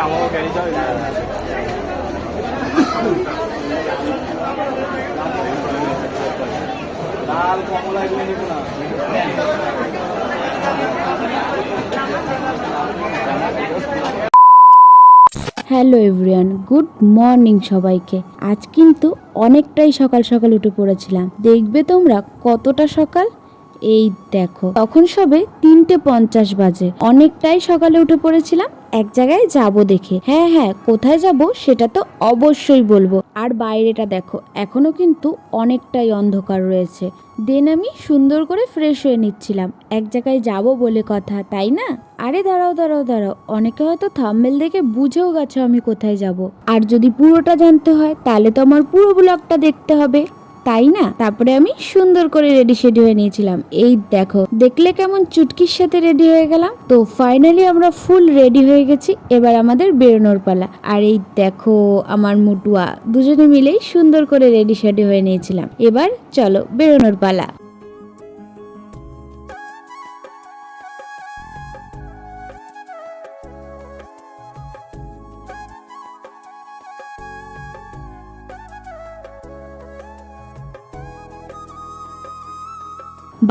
আমাকে গাড়ি যাও লাল কমলা এগুলো নিব না। হ্যালো এভরিওয়ান, গুড মর্নিং সবাইকে। আজ কিন্তু অনেকটাই সকাল সকাল উঠে পড়েছিলাম। দেখবে তোমরা কতটা সকাল। এই দেখো, তখন সবে 3:50 বাজে। অনেকটাই সকালে উঠে পড়েছিলাম এক জায়গায় যাব দেখে। হ্যাঁ, কোথায় যাব সেটা তো অবশ্যই বলবো। আর বাইরেটা দেখো, এখনো কিন্তু অনেকটাই অন্ধকার রয়েছে। দেন আমি সুন্দর করে ফ্রেশ হয়ে নিচ্ছিলাম। এক জায়গায় যাব বলে কথা, তাই না? আরে দাঁড়াও, অনেকে হয়তো থাম্বনেল দেখে বুঝেও গেছো আমি কোথায় যাব। আর যদি পুরোটা জানতে হয় তাহলে তো আমার পুরো ব্লগটা দেখতে হবে, তাই না? তারপরে আমি সুন্দর করে রেডি হয়ে নিয়েছিলাম। এই দেখো, দেখলে কেমন চুটকির সাথে রেডি হয়ে গেলাম। তো ফাইনালি আমরা ফুল রেডি হয়ে গেছি, এবার আমাদের বেরোনোর পালা। আর এই দেখো আমার মুটুয়া, দুজনে মিলেই সুন্দর করে রেডি হয়ে নিয়েছিলাম। এবার চলো বেরোনোর পালা।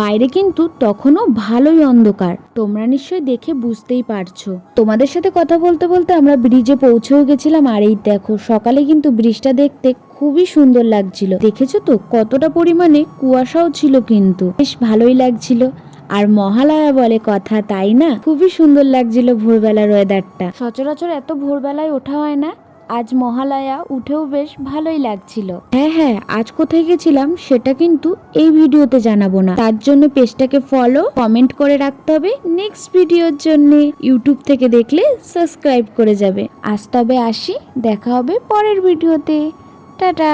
বাইরে কিন্তু তখনও ভালোই অন্ধকার, তোমরা নিশ্চয়ই দেখে বুঝতেই পারছো। তোমাদের সাথে কথা বলতে বলতে আমরা ব্রিজে পৌঁছেও গেছিলাম। আর এই দেখো, সকালে কিন্তু ব্রিজটা দেখতে খুবই সুন্দর লাগছিল। দেখেছো তো কতটা পরিমাণে কুয়াশাও ছিল, কিন্তু বেশ ভালোই লাগছিল। আর মহালয়া বলে কথা, তাই না? খুবই সুন্দর লাগছিল ভোরবেলার ওয়েদারটা। সচরাচর এত ভোরবেলায় ওঠা হয় না, আজ মহালয়া উঠেও বেশ ভালোই লাগছিল। হ্যাঁ, আজ কোথায় গেছিলাম সেটা কিন্তু এই ভিডিওতে জানাবো না। তার জন্য পেজটাকে ফলো, কমেন্ট করে রাখতে হবে নেক্সট ভিডিওর জন্য। ইউটিউব থেকে দেখলে সাবস্ক্রাইব করে যাবে। আজ তবে আসি, দেখা হবে পরের ভিডিওতে। টাটা।